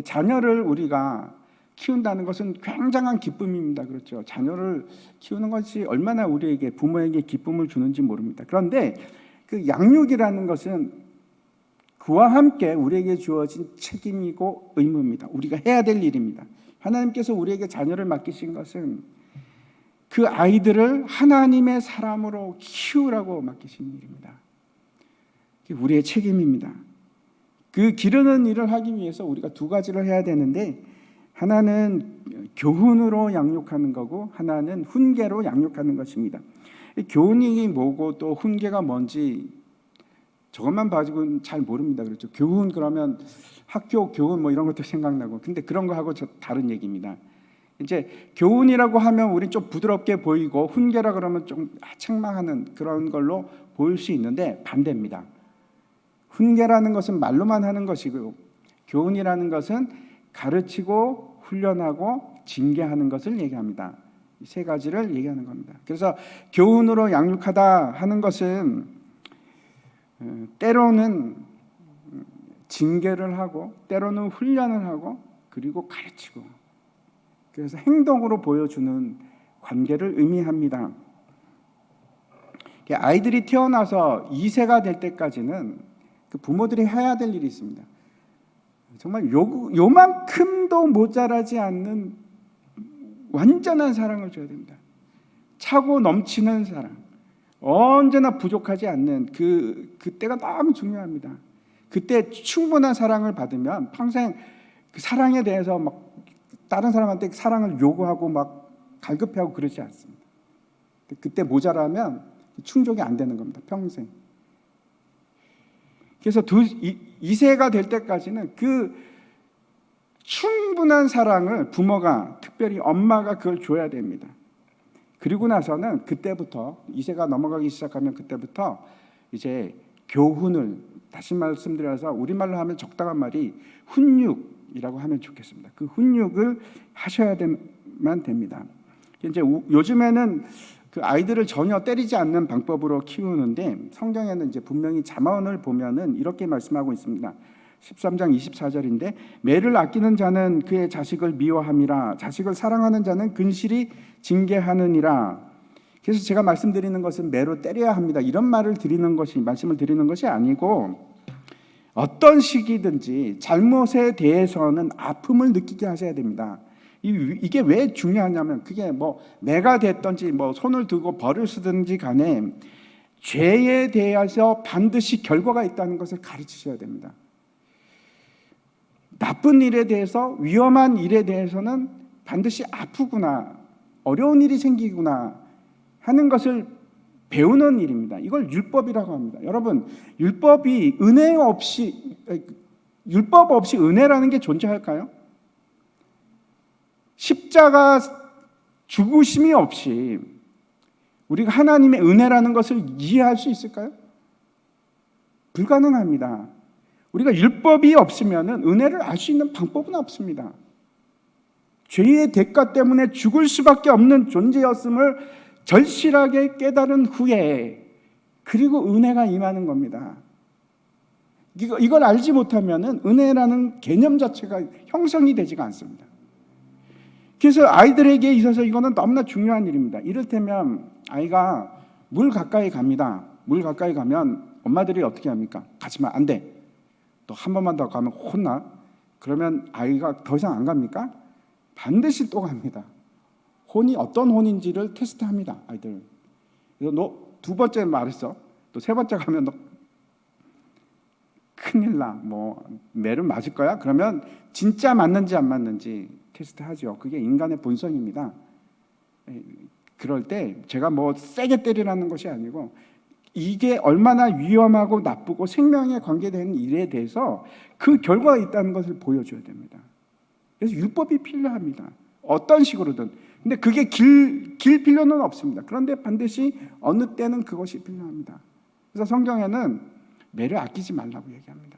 자녀를 우리가 키운다는 것은 굉장한 기쁨입니다. 그렇죠? 자녀를 키우는 것이 얼마나 우리에게 부모에게 기쁨을 주는지 모릅니다. 그런데 그 양육이라는 것은 그와 함께 우리에게 주어진 책임이고 의무입니다. 우리가 해야 될 일입니다. 하나님께서 우리에게 자녀를 맡기신 것은 그 아이들을 하나님의 사람으로 키우라고 맡기신 일입니다. 그게 우리의 책임입니다. 그 기르는 일을 하기 위해서 우리가 두 가지를 해야 되는데, 하나는 교훈으로 양육하는 거고 하나는 훈계로 양육하는 것입니다. 교훈이 뭐고 또 훈계가 뭔지 저것만 가지고는 잘 모릅니다. 그렇죠? 교훈 그러면 학교 교훈 뭐 이런 것도 생각나고, 근데 그런 거 하고 다른 얘기입니다. 이제 교훈이라고 하면 우리 좀 부드럽게 보이고 훈계라 그러면 좀 책망하는 그런 걸로 보일 수 있는데 반대입니다. 훈계라는 것은 말로만 하는 것이고 교훈이라는 것은 가르치고 훈련하고 징계하는 것을 얘기합니다. 이 세 가지를 얘기하는 겁니다. 그래서 교훈으로 양육하다 하는 것은 때로는 징계를 하고 때로는 훈련을 하고 그리고 가르치고, 그래서 행동으로 보여주는 관계를 의미합니다. 아이들이 태어나서 2세가 될 때까지는 그 부모들이 해야 될 일이 있습니다. 정말 요만큼도 모자라지 않는 완전한 사랑을 줘야 됩니다. 차고 넘치는 사랑, 언제나 부족하지 않는 그때가 너무 중요합니다. 그때 충분한 사랑을 받으면 평생 그 사랑에 대해서 막 다른 사람한테 사랑을 요구하고 막 갈급해하고 그러지 않습니다. 그때 모자라면 충족이 안 되는 겁니다. 평생. 그래서 2세가 될 때까지는 그 충분한 사랑을 부모가, 특별히 엄마가 그걸 줘야 됩니다. 그리고 나서는 그때부터 2세가 넘어가기 시작하면 그때부터 이제 교훈을, 다시 말씀드려서 우리말로 하면 적당한 말이 훈육이라고 하면 좋겠습니다. 그 훈육을 하셔야만 됩니다. 이제 요즘에는 그 아이들을 전혀 때리지 않는 방법으로 키우는데, 성경에는 이제 분명히 잠언을 보면은 이렇게 말씀하고 있습니다. 13장 24절인데 매를 아끼는 자는 그의 자식을 미워함이라 자식을 사랑하는 자는 근실히 징계하느니라. 그래서 제가 말씀드리는 것은 매로 때려야 합니다, 이런 말씀을 드리는 것이 아니고, 어떤 시기든지 잘못에 대해서는 아픔을 느끼게 하셔야 됩니다. 이게 왜 중요하냐면, 그게 뭐 매가 됐든지 뭐 손을 들고 벌을 쓰든지 간에 죄에 대해서 반드시 결과가 있다는 것을 가르치셔야 됩니다. 나쁜 일에 대해서, 위험한 일에 대해서는 반드시 아프구나, 어려운 일이 생기구나 하는 것을 배우는 일입니다. 이걸 율법이라고 합니다. 여러분, 율법 없이 은혜라는 게 존재할까요? 십자가 죽으심이 없이 우리가 하나님의 은혜라는 것을 이해할 수 있을까요? 불가능합니다. 우리가 율법이 없으면 은혜를 알 수 있는 방법은 없습니다. 죄의 대가 때문에 죽을 수밖에 없는 존재였음을 절실하게 깨달은 후에 그리고 은혜가 임하는 겁니다. 이걸 알지 못하면 은혜라는 개념 자체가 형성이 되지가 않습니다. 그래서 아이들에게 있어서 이거는 너무나 중요한 일입니다. 이를테면 아이가 물 가까이 갑니다. 물 가까이 가면 엄마들이 어떻게 합니까? 가지마, 안 돼. 또 한 번만 더 가면 혼나. 그러면 아이가 더 이상 안 갑니까? 반드시 또 갑니다. 혼이 어떤 혼인지를 테스트합니다, 아이들. 그래서 너 두 번째 말했어. 또 세 번째 가면 너 큰일 나. 뭐 매를 맞을 거야? 그러면 진짜 맞는지 안 맞는지 테스트하죠. 그게 인간의 본성입니다. 그럴 때 제가 뭐 세게 때리라는 것이 아니고, 이게 얼마나 위험하고 나쁘고 생명에 관계되는 일에 대해서 그 결과가 있다는 것을 보여줘야 됩니다. 그래서 율법이 필요합니다. 어떤 식으로든. 근데 그게 길 필요는 없습니다. 그런데 반드시 어느 때는 그것이 필요합니다. 그래서 성경에는 매를 아끼지 말라고 얘기합니다.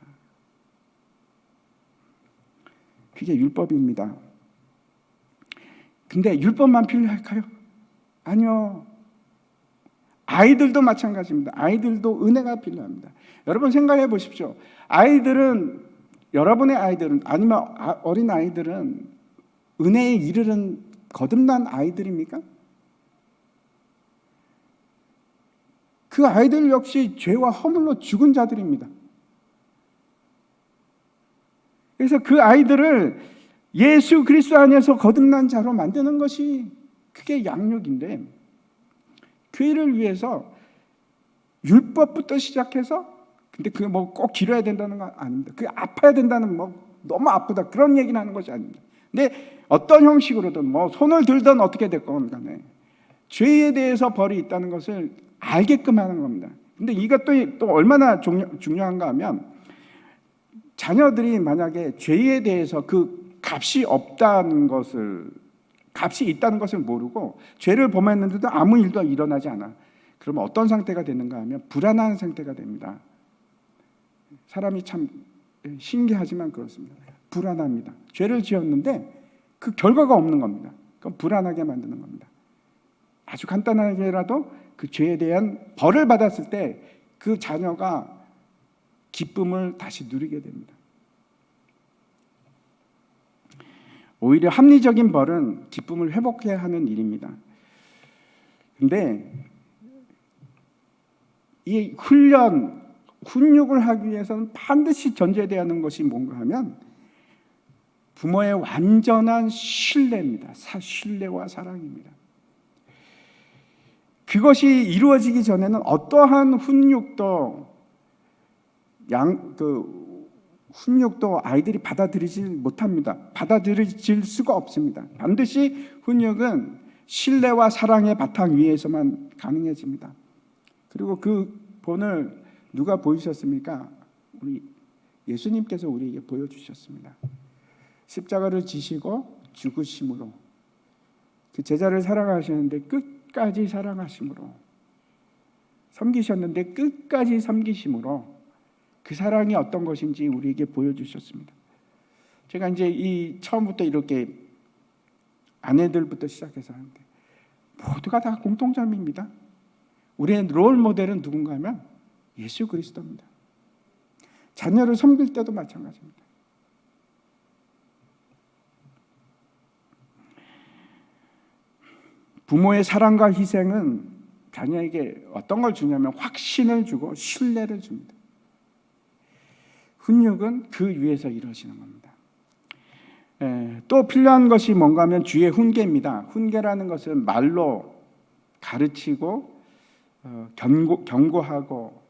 그게 율법입니다. 근데 율법만 필요할까요? 아니요. 아이들도 마찬가지입니다. 아이들도 은혜가 필요합니다. 여러분 생각해 보십시오. 아이들은 여러분의 아이들은 아니면 어린 아이들은 은혜에 이르는 거듭난 아이들입니까? 그 아이들 역시 죄와 허물로 죽은 자들입니다. 그래서 그 아이들을 예수 그리스도 안에서 거듭난 자로 만드는 것이 그게 양육인데, 그 일을 위해서 율법부터 시작해서, 근데 그게 뭐 꼭 기려야 된다는 건 아닙니다. 그게 아파야 된다는, 뭐 너무 아프다 그런 얘기는 하는 것이 아닙니다. 근데 어떤 형식으로든 뭐 손을 들든 어떻게 됐건 간에 죄에 대해서 벌이 있다는 것을 알게끔 하는 겁니다. 근데 이것도 또 얼마나 중요한가 하면, 자녀들이 만약에 죄에 대해서 그 값이 없다는 것을, 값이 있다는 것을 모르고 죄를 범했는데도 아무 일도 일어나지 않아. 그러면 어떤 상태가 되는가 하면 불안한 상태가 됩니다. 사람이 참 신기하지만 그렇습니다. 불안합니다. 죄를 지었는데 그 결과가 없는 겁니다. 그럼 불안하게 만드는 겁니다. 아주 간단하게라도 그 죄에 대한 벌을 받았을 때 그 자녀가 기쁨을 다시 누리게 됩니다. 오히려 합리적인 벌은 기쁨을 회복해야 하는 일입니다. 근데 이 훈육을 하기 위해서는 반드시 전제되어야 하는 것이 뭔가 하면 부모의 완전한 신뢰입니다. 신뢰와 사랑입니다. 그것이 이루어지기 전에는 어떠한 훈육도 아이들이 받아들이지 못합니다. 받아들일 수가 없습니다. 반드시 훈육은 신뢰와 사랑의 바탕 위에서만 가능해집니다. 그리고 그 본을 누가 보이셨습니까? 우리 예수님께서 우리에게 보여주셨습니다. 십자가를 지시고 죽으심으로 그 제자를 사랑하시는데 끝까지 사랑하심으로, 섬기셨는데 끝까지 섬기심으로 그 사랑이 어떤 것인지 우리에게 보여주셨습니다. 제가 이제 처음부터 이렇게 아내들부터 시작해서 하는데 모두가 다 공통점입니다. 우리의 롤 모델은 누군가 하면 예수 그리스도입니다. 자녀를 섬길 때도 마찬가지입니다. 부모의 사랑과 희생은 자녀에게 어떤 걸 주냐면 확신을 주고 신뢰를 줍니다. 훈육은 그 위에서 이루어지는 겁니다. 또 필요한 것이 뭔가 하면 주의 훈계입니다. 훈계라는 것은 말로 가르치고 경고하고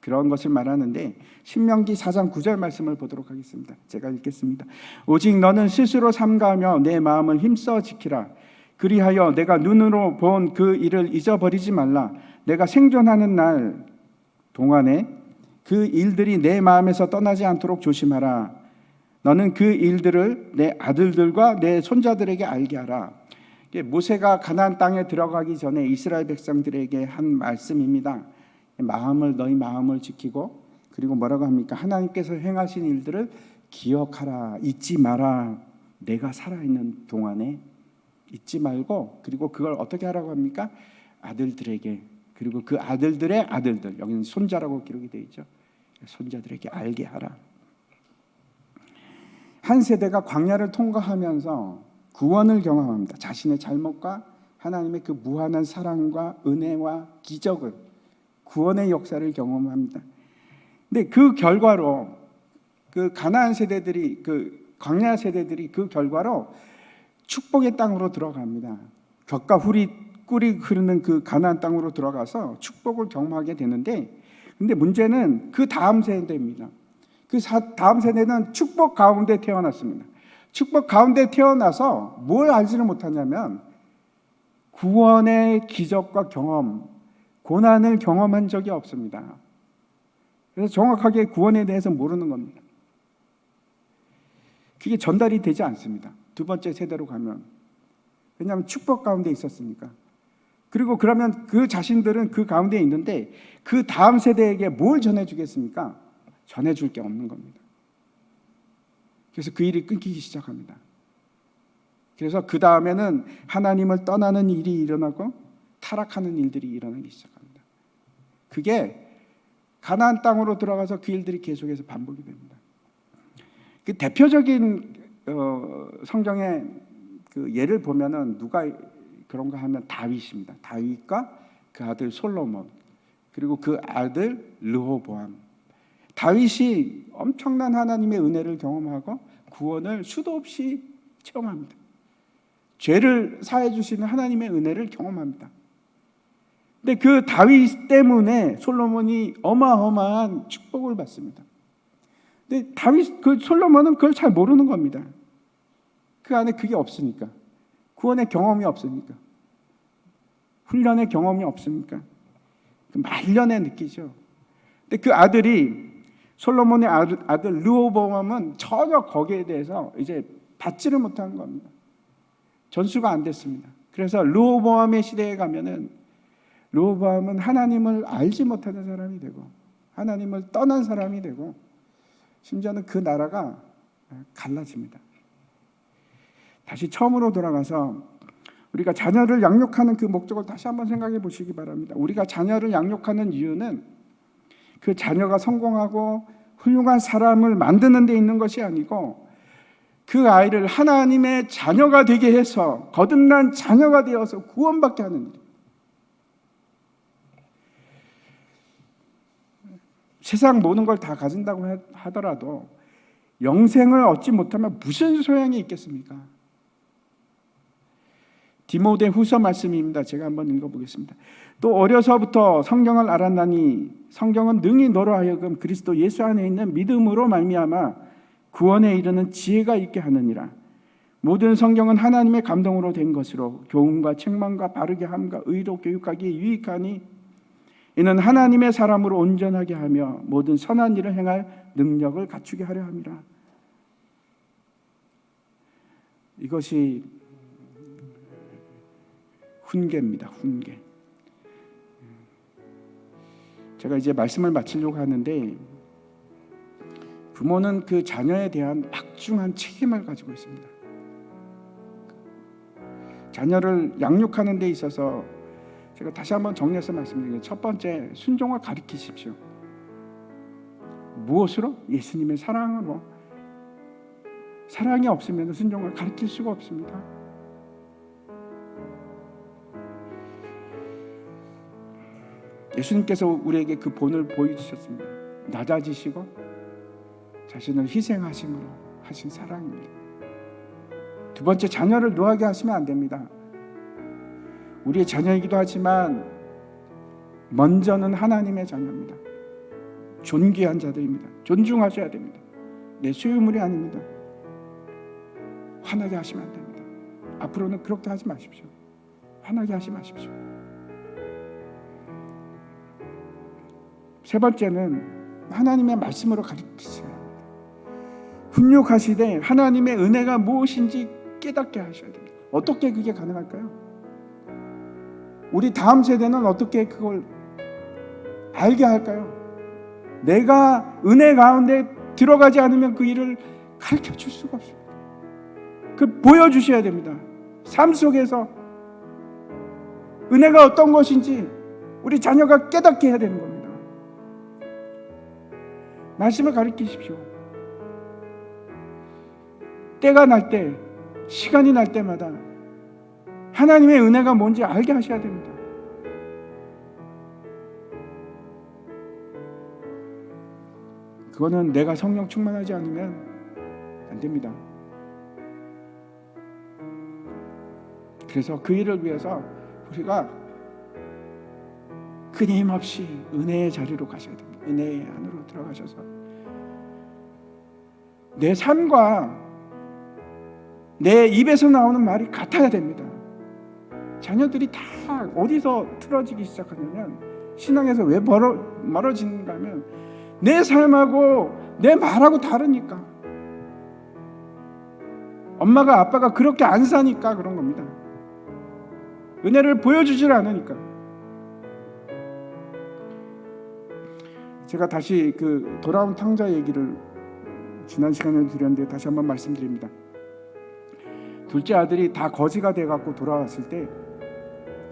그런 것을 말하는데, 신명기 4장 9절 말씀을 보도록 하겠습니다. 제가 읽겠습니다. 오직 너는 스스로 삼가하며 내 마음을 힘써 지키라. 그리하여 내가 눈으로 본 그 일을 잊어버리지 말라. 내가 생존하는 날 동안에 그 일들이 내 마음에서 떠나지 않도록 조심하라. 너는 그 일들을 내 아들들과 내 손자들에게 알게 하라. 모세가 가나안 땅에 들어가기 전에 이스라엘 백성들에게 한 말씀입니다. 너희 마음을 지키고, 그리고 뭐라고 합니까? 하나님께서 행하신 일들을 기억하라. 잊지 마라. 내가 살아있는 동안에 잊지 말고, 그리고 그걸 어떻게 하라고 합니까? 아들들에게, 그리고 그 아들들의 아들들, 여기는 손자라고 기록이 되어 있죠. 손자들에게 알게 하라. 한 세대가 광야를 통과하면서 구원을 경험합니다. 자신의 잘못과 하나님의 그 무한한 사랑과 은혜와 기적을, 구원의 역사를 경험합니다. 근데 그 결과로 그 가나안 세대들이, 그 광야 세대들이 그 결과로 축복의 땅으로 들어갑니다. 젖과 꿀이 흐르는 그 가나안 땅으로 들어가서 축복을 경험하게 되는데, 근데 문제는 그 다음 세대입니다. 그 다음 세대는 축복 가운데 태어났습니다. 축복 가운데 태어나서 뭘 알지를 못하냐면 구원의 기적과 경험, 고난을 경험한 적이 없습니다. 그래서 정확하게 구원에 대해서 모르는 겁니다. 그게 전달이 되지 않습니다. 두 번째 세대로 가면. 왜냐하면 축복 가운데 있었으니까. 그리고 그러면 그 자신들은 그 가운데 있는데 그 다음 세대에게 뭘 전해주겠습니까? 전해줄 게 없는 겁니다. 그래서 그 일이 끊기기 시작합니다. 그래서 그 다음에는 하나님을 떠나는 일이 일어나고 타락하는 일들이 일어나기 시작합니다. 그게 가나안 땅으로 들어가서 그 일들이 계속해서 반복이 됩니다. 그 대표적인 성경의 그 예를 보면은 누가 그런가 하면 다윗입니다. 다윗과 그 아들 솔로몬, 그리고 그 아들 르호보암. 다윗이 엄청난 하나님의 은혜를 경험하고 구원을 수도 없이 체험합니다. 죄를 사해 주시는 하나님의 은혜를 경험합니다. 근데 그 다윗 때문에 솔로몬이 어마어마한 축복을 받습니다. 근데 그 솔로몬은 그걸 잘 모르는 겁니다. 그 안에 그게 없으니까, 구원의 경험이 없으니까, 훈련의 경험이 없으니까 그 말년에 느끼죠. 근데 그 아들이, 솔로몬의 아들 르호보암은 전혀 거기에 대해서 이제 받지를 못한 겁니다. 전수가 안 됐습니다. 그래서 르호보암의 시대에 가면은 르호보암은 하나님을 알지 못하는 사람이 되고, 하나님을 떠난 사람이 되고, 심지어는 그 나라가 갈라집니다. 다시 처음으로 돌아가서 우리가 자녀를 양육하는 그 목적을 다시 한번 생각해 보시기 바랍니다. 우리가 자녀를 양육하는 이유는 그 자녀가 성공하고 훌륭한 사람을 만드는 데 있는 것이 아니고, 그 아이를 하나님의 자녀가 되게 해서 거듭난 자녀가 되어서 구원받게 하는 일. 세상 모든 걸 다 가진다고 하더라도 영생을 얻지 못하면 무슨 소용이 있겠습니까? 디모데 후서 말씀입니다. 제가 한번 읽어보겠습니다. 또 어려서부터 성경을 알았나니 성경은 능히 너로 하여금 그리스도 예수 안에 있는 믿음으로 말미암아 구원에 이르는 지혜가 있게 하느니라. 모든 성경은 하나님의 감동으로 된 것으로 교훈과 책망과 바르게 함과 의로 교육하기에 유익하니 이는 하나님의 사람으로 온전하게 하며 모든 선한 일을 행할 능력을 갖추게 하려 함이라. 이것이 훈계입니다. 훈계. 제가 이제 말씀을 마치려고 하는데, 부모는 그 자녀에 대한 막중한 책임을 가지고 있습니다. 자녀를 양육하는 데 있어서 제가 다시 한번 정리해서 말씀드리겠습니다. 첫 번째, 순종을 가르치십시오. 무엇으로? 예수님의 사랑으로. 사랑이 없으면 순종을 가르칠 수가 없습니다. 예수님께서 우리에게 그 본을 보여주셨습니다. 낮아지시고 자신을 희생하심으로 하신 사랑입니다. 두 번째, 자녀를 노하게 하시면 안 됩니다. 우리의 자녀이기도 하지만 먼저는 하나님의 자녀입니다. 존귀한 자들입니다. 존중하셔야 됩니다. 내 소유물이 아닙니다. 화나게 하시면 안 됩니다. 앞으로는 그렇게 하지 마십시오. 화나게 하지 마십시오. 세 번째는 하나님의 말씀으로 가르치셔야 합니다. 훈육하시되 하나님의 은혜가 무엇인지 깨닫게 하셔야 됩니다. 어떻게 그게 가능할까요? 우리 다음 세대는 어떻게 그걸 알게 할까요? 내가 은혜 가운데 들어가지 않으면 그 일을 가르쳐 줄 수가 없습니다. 그 보여주셔야 됩니다. 삶 속에서 은혜가 어떤 것인지 우리 자녀가 깨닫게 해야 되는 겁니다. 말씀을 가르치십시오. 때가 날 때, 시간이 날 때마다 하나님의 은혜가 뭔지 알게 하셔야 됩니다. 그거는 내가 성령 충만하지 않으면 안 됩니다. 그래서 그 일을 위해서 우리가 끊임없이 은혜의 자리로 가셔야 됩니다. 은혜의 안으로 들어가셔서 내 삶과 내 입에서 나오는 말이 같아야 됩니다. 자녀들이 다 어디서 틀어지기 시작하냐면, 신앙에서 왜 멀어지는가 하면 내 삶하고 내 말하고 다르니까, 엄마가 아빠가 그렇게 안 사니까 그런 겁니다. 은혜를 보여주질 않으니까. 제가 다시 그 돌아온 탕자 얘기를 지난 시간에 드렸는데 다시 한번 말씀드립니다. 둘째 아들이 다 거지가 돼갖고 돌아왔을 때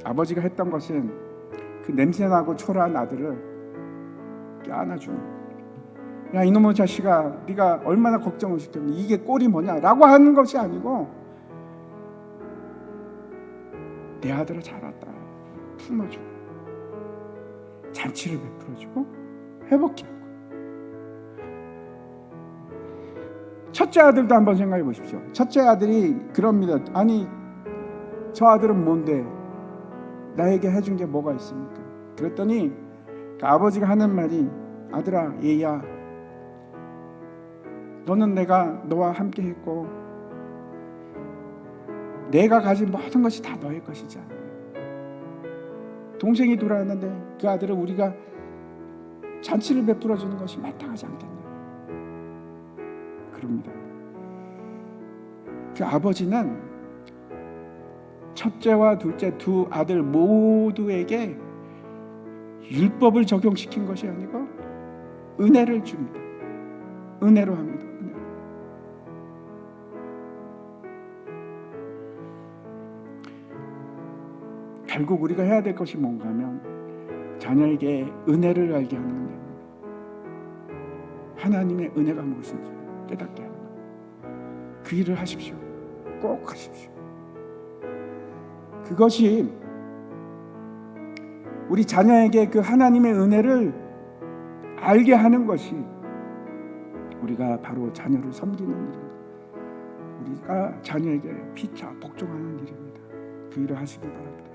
아버지가 했던 것은 그 냄새나고 초라한 아들을 껴안아주는, 야 이놈의 자식아, 네가 얼마나 걱정을 시켰니? 이게 꼴이 뭐냐라고 하는 것이 아니고, 내 아들아 잘 왔다, 품어주고 잔치를 베풀어주고 회복해 하고. 첫째 아들도 한번 생각해 보십시오. 첫째 아들이 그럽니다. 아니 저 아들은 뭔데 나에게 해준 게 뭐가 있습니까? 그랬더니 그 아버지가 하는 말이, 아들아, 얘야, 너는 내가 너와 함께 했고 내가 가진 모든 것이 다 너의 것이지 않냐. 동생이 돌아왔는데 그 아들은 우리가 잔치를 베풀어 주는 것이 마땅하지 않겠냐. 그럽니다. 그 아버지는 첫째와 둘째 두 아들 모두에게 율법을 적용시킨 것이 아니고 은혜를 줍니다. 은혜로 합니다. 은혜로. 결국 우리가 해야 될 것이 뭔가 하면 자녀에게 은혜를 알게 하는 겁니다. 하나님의 은혜가 무엇인지 깨닫게 하는 겁니다. 그 일을 하십시오. 꼭 하십시오. 그것이 우리 자녀에게 그 하나님의 은혜를 알게 하는 것이 우리가 바로 자녀를 섬기는 일입니다. 우리가 자녀에게 피차 복종하는 일입니다. 그 일을 하시기 바랍니다.